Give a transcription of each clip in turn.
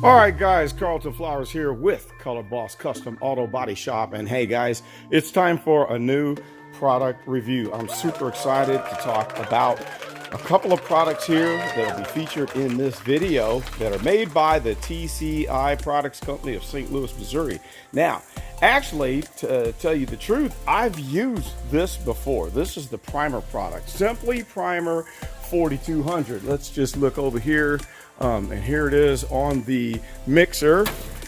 All right, guys, Carlton Flowers here with Color Boss Custom Auto Body Shop. And hey, guys, it's time for a new product review. I'm super excited to talk about a couple of products here that will be featured in this video that are made by the TCI Products Company of St. Louis, Missouri. Now, actually, to tell you the truth, I've used this before. This is the primer product, Simply Primer 4200. Let's just look over here. And here it is on the mixer,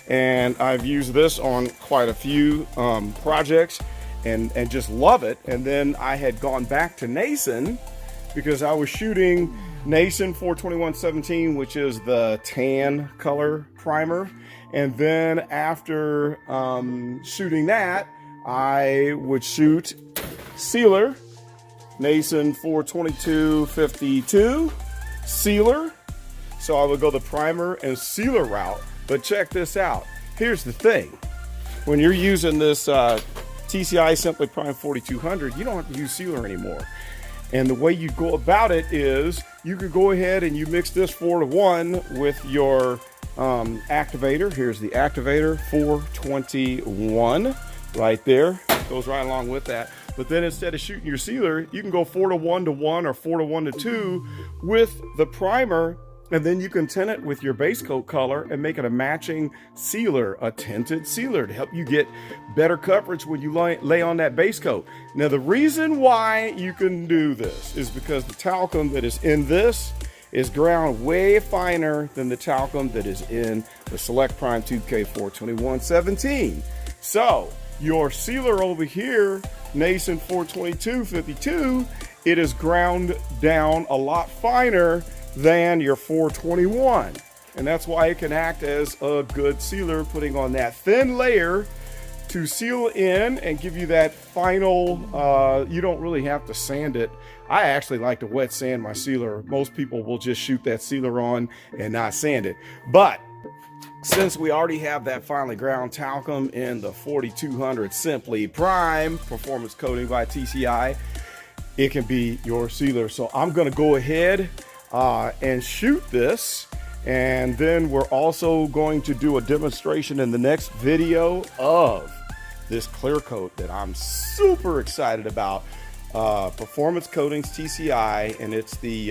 and I've used this on quite a few projects and just love it. And then I had gone back to Nason because I was shooting Nason 42117, which is the tan color primer. And then after shooting that, I would shoot sealer, Nason 42252 sealer. So I would go the primer and sealer route. But check this out. Here's the thing. When you're using this TCI Simply Prime 4200, you don't have to use sealer anymore. And the way you go about it is you could go ahead and you mix this 4-to-1 with your activator. Here's the activator, 421 right there. Goes right along with that. But then instead of shooting your sealer, you can go 4-to-1 or 4-to-1 with the primer. And then you can tint it with your base coat color and make it a matching sealer, a tinted sealer, to help you get better coverage when you lay on that base coat. Now, the reason why you can do this is because the talcum that is in this is ground way finer than the talcum that is in the Select Prime 2K 42117. So your sealer over here, Nason 42252, it is ground down a lot finer than your 421, and that's why it can act as a good sealer, putting on that thin layer to seal in and give you that final you don't really have to sand it. I actually like to wet sand my sealer. Most people will just shoot that sealer on and not sand it, but since we already have that finely ground talcum in the 4200 Simply Prime Performance Coating by TCI, it can be your sealer. So I'm going to go ahead and shoot this, and then we're also going to do a demonstration in the next video of this clear coat that I'm super excited about. Performance Coatings TCI, and it's the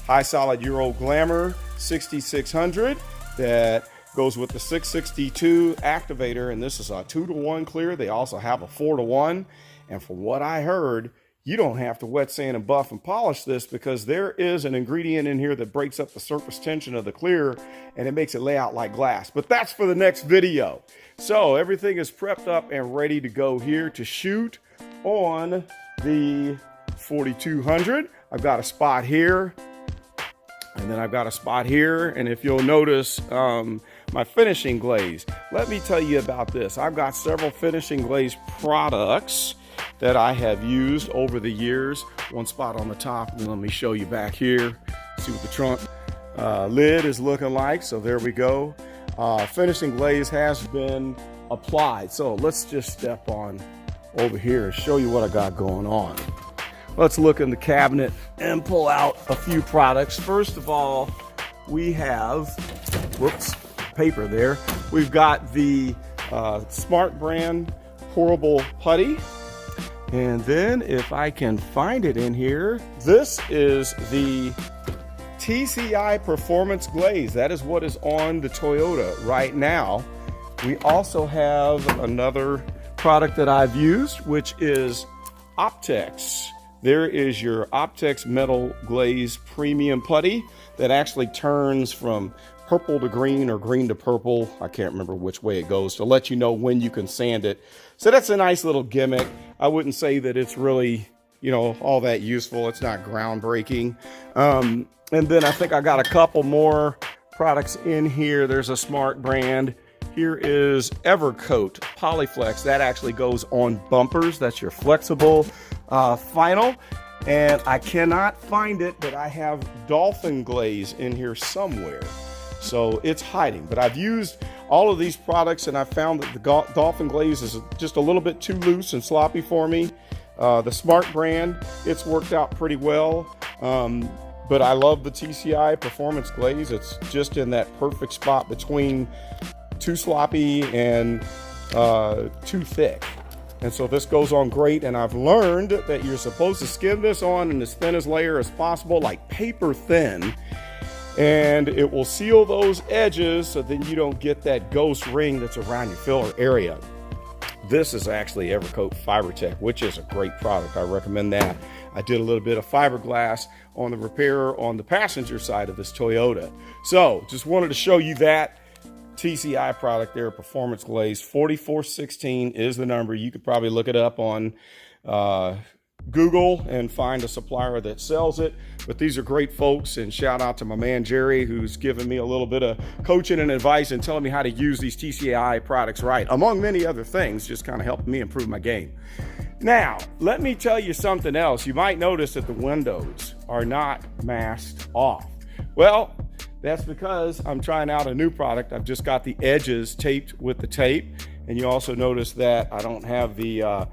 High Solid Euro Glamour 6600 that goes with the 662 activator, and this is a 2-to-1 clear. They also have a 4-to-1, and from what I heard, you don't have to wet sand and buff and polish this, because there is an ingredient in here that breaks up the surface tension of the clear and it makes it lay out like glass. But that's for the next video. So everything is prepped up and ready to go here to shoot on the 4200. I've got a spot here, and then I've got a spot here. And if you'll notice my finishing glaze, let me tell you about this. I've got several finishing glaze products that I have used over the years. One spot on the top, and let me show you back here. See what the trunk lid is looking like. So there we go. Finishing glaze has been applied. So let's just step on over here and show you what I got going on. Let's look in the cabinet and pull out a few products. First of all, we have, whoops, paper there. We've got the Smart brand pourable putty. And then if I can find it in here, this is the TCI Performance Glaze. That is what is on the Toyota right now. We also have another product that I've used, which is Optex. There is your Optex Metal Glaze Premium Putty that actually turns from purple to green or green to purple. I can't remember which way it goes, to let you know when you can sand it. So that's a nice little gimmick. I wouldn't say that it's really, you know, all that useful. It's not groundbreaking. And then I think I got a couple more products in here. There's a Smart brand. Here is Evercoat Polyflex. That actually goes on bumpers. That's your flexible vinyl. And I cannot find it, but I have Dolphin Glaze in here somewhere. So it's hiding. But I've used all of these products, and I found that the Dolphin Glaze is just a little bit too loose and sloppy for me. The Smart brand, it's worked out pretty well. But I love the TCI Performance Glaze. It's just in that perfect spot between too sloppy and too thick. And so this goes on great, and I've learned that you're supposed to skim this on in as thin as layer as possible, like paper thin, and it will seal those edges so then you don't get that ghost ring that's around your filler area. This is actually Evercoat FiberTech, which is a great product. I recommend that. I did a little bit of fiberglass on the repair on the passenger side of this Toyota. So just wanted to show you that TCI product there, Performance Glaze. 4416 is the number. You could probably look it up on Google and find a supplier that sells it. But these are great folks, and shout out to my man Jerry, who's given me a little bit of coaching and advice and telling me how to use these TCI products right, among many other things, just kind of helping me improve my game. Now, let me tell you something else. You might notice that the windows are not masked off. Well, that's because I'm trying out a new product. I've just got the edges taped with the tape. And you also notice that I don't have the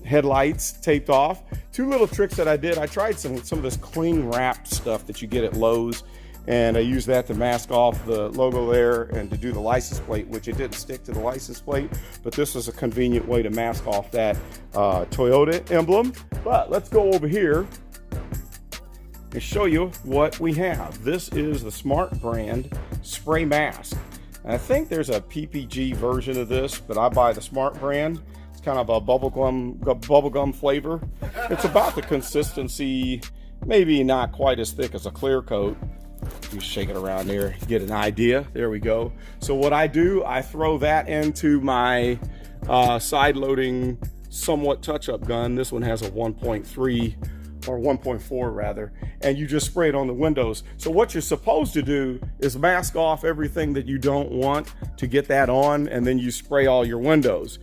headlights taped off. Two little tricks that I did. I tried some of this cling wrap stuff that you get at Lowe's, and I used that to mask off the logo there and to do the license plate, which it didn't stick to the license plate, but this is a convenient way to mask off that Toyota emblem. But let's go over here and show you what we have. This is the Smart brand spray mask. And I think there's a PPG version of this, but I buy the Smart brand. It's kind of a bubblegum flavor. It's about the consistency, maybe not quite as thick as a clear coat. You shake it around there, get an idea. There we go. So what I do, I throw that into my side loading somewhat touch-up gun. This one has a 1.3 or 1.4 rather, and you just spray it on the windows. So what you're supposed to do is mask off everything that you don't want to get that on, and then you spray all your windows.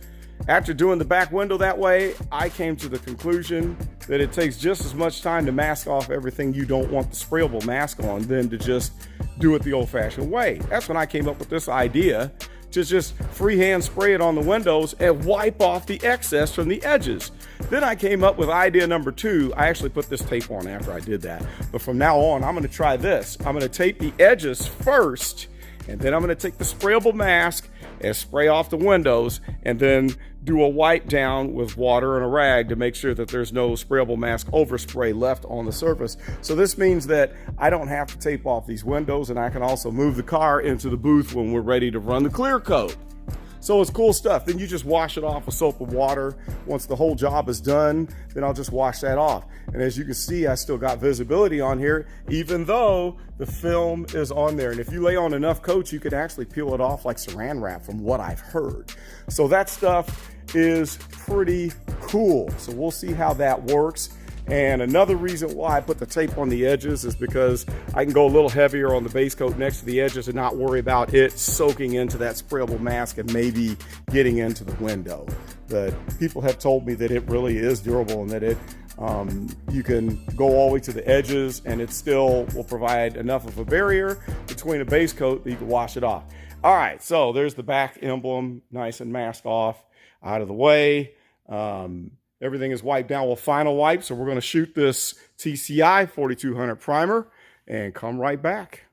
After doing the back window that way, I came to the conclusion that it takes just as much time to mask off everything you don't want the sprayable mask on than to just do it the old-fashioned way. That's when I came up with this idea to just freehand spray it on the windows and wipe off the excess from the edges. Then I came up with idea number 2. I actually put this tape on after I did that. But from now on, I'm gonna try this. I'm gonna tape the edges first, and then I'm gonna take the sprayable mask and spray off the windows, and then do a wipe down with water and a rag to make sure that there's no sprayable mask overspray left on the surface. So this means that I don't have to tape off these windows, and I can also move the car into the booth when we're ready to run the clear coat. So it's cool stuff. Then you just wash it off with soap and water. Once the whole job is done, then I'll just wash that off. And as you can see, I still got visibility on here, even though the film is on there. And if you lay on enough coats, you could actually peel it off like saran wrap, from what I've heard. So that stuff is pretty cool. So we'll see how that works. And another reason why I put the tape on the edges is because I can go a little heavier on the base coat next to the edges and not worry about it soaking into that sprayable mask and maybe getting into the window. But people have told me that it really is durable, and that it you can go all the way to the edges and it still will provide enough of a barrier between a base coat that you can wash it off. All right, so there's the back emblem, nice and masked off, out of the way. Everything is wiped down with final wipe, so we're going to shoot this TCI 4200 primer and come right back.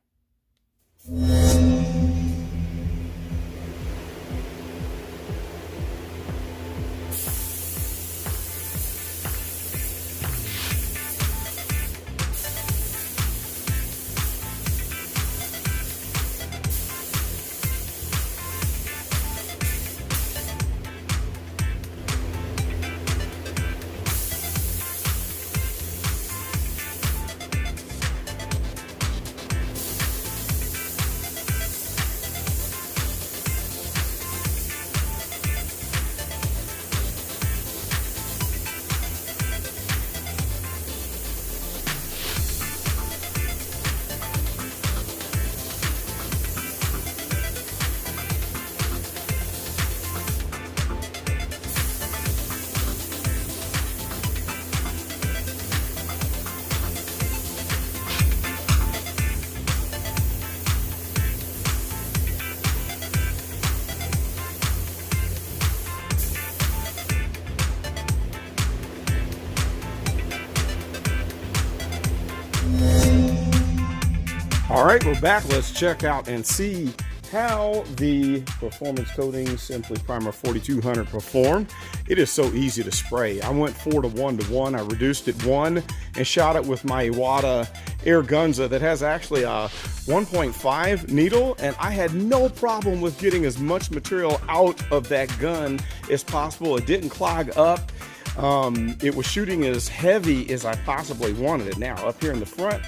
right, we're back. Let's check out and see how the Performance Coatings Simply Primer 4200 performed. It is so easy to spray. I went 4 to 1 to 1. I reduced it 1 and shot it with my Iwata Air Gunza that has actually a 1.5 needle, and I had no problem with getting as much material out of that gun as possible. It didn't clog up. It was shooting as heavy as I possibly wanted it. Now, up here in the front,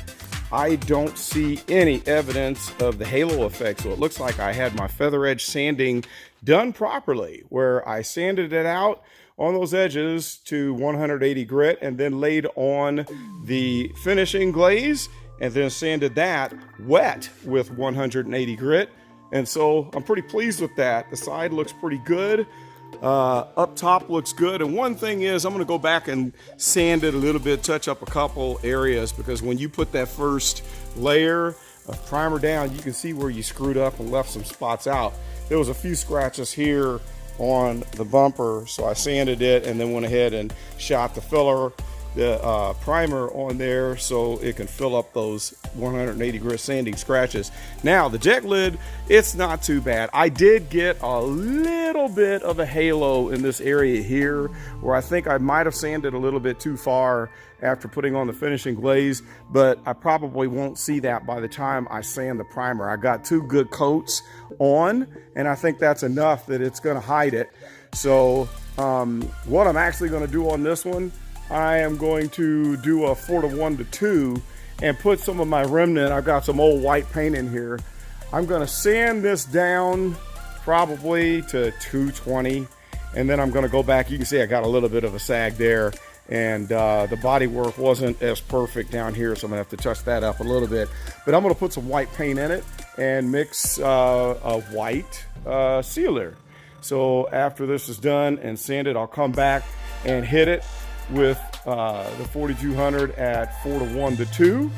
I don't see any evidence of the halo effect, so it looks like I had my feather edge sanding done properly, where I sanded it out on those edges to 180 grit and then laid on the finishing glaze and then sanded that wet with 180 grit. And so I'm pretty pleased with that. The side looks pretty good. Up top looks good, and one thing is I'm going to go back and sand it a little bit, touch up a couple areas, because when you put that first layer of primer down, you can see where you screwed up and left some spots out. There was a few scratches here on the bumper, so I sanded it and then went ahead and shot the filler, the primer on there so it can fill up those 180 grit sanding scratches. Now the deck lid, it's not too bad. I did get a little bit of a halo in this area here where I think I might have sanded a little bit too far after putting on the finishing glaze, but I probably won't see that by the time I sand the primer. I got 2 good coats on, and I think that's enough that it's going to hide it. So what I'm actually going to do on this one, I am going to do a 4 to 1 to 2 and put some of my remnant. I've got some old white paint in here. I'm going to sand this down probably to 220, and then I'm going to go back. You can see I got a little bit of a sag there, and the body work wasn't as perfect down here, so I'm going to have to touch that up a little bit. But I'm going to put some white paint in it and mix a white sealer. So after this is done and sanded, I'll come back and hit it with the 4200 at 4 to 1 to 2,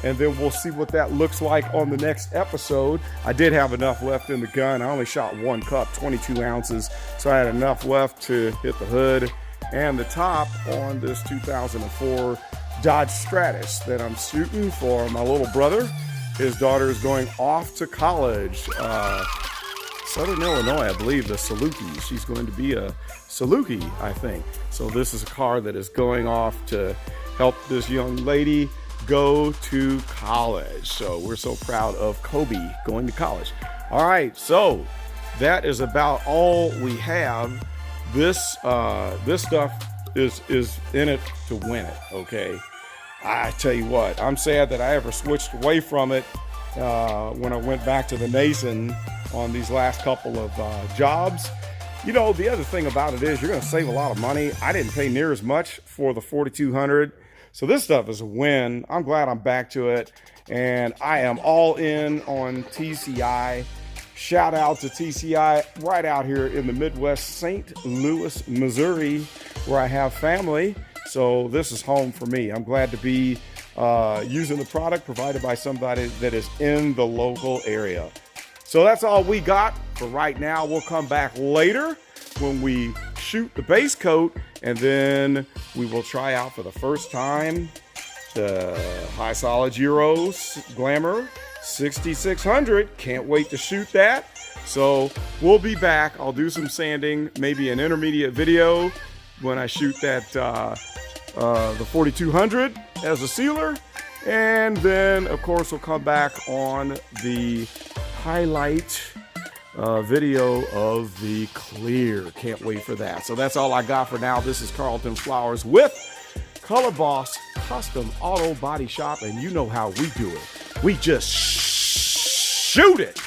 and then we'll see what that looks like on the next episode. I did have enough left in the gun. I only shot 1 cup, 22 ounces, so I had enough left to hit the hood and the top on this 2004 Dodge Stratus that I'm shooting for my little brother. His daughter is going off to college, Southern Illinois, I believe, the Saluki. She's going to be a Saluki, I think. So this is a car that is going off to help this young lady go to college. So we're so proud of Kobe going to college. All right, so that is about all we have. This stuff is in it to win it, okay? I tell you what, I'm sad that I ever switched away from it when I went back to the Nason on these last couple of jobs. You know, the other thing about it is you're going to save a lot of money. I didn't pay near as much for the 4200, so this stuff is a win. I'm glad I'm back to it, and I am all in on TCI. Shout out to TCI right out here in the Midwest, St. Louis, Missouri, where I have family. So this is home for me. I'm glad to be using the product provided by somebody that is in the local area. So that's all we got for right now. We'll come back later when we shoot the base coat, and then we will try out for the first time the High Solid Euros Glamour 6600. Can't wait to shoot that. So we'll be back. I'll do some sanding, maybe an intermediate video when I shoot that the 4200 as a sealer, and then of course we'll come back on the highlight video of the clear. Can't wait for that. So that's all I got for now. This is Carlton Flowers with Color Boss Custom Auto Body Shop, and you know how we do it. We just shoot it.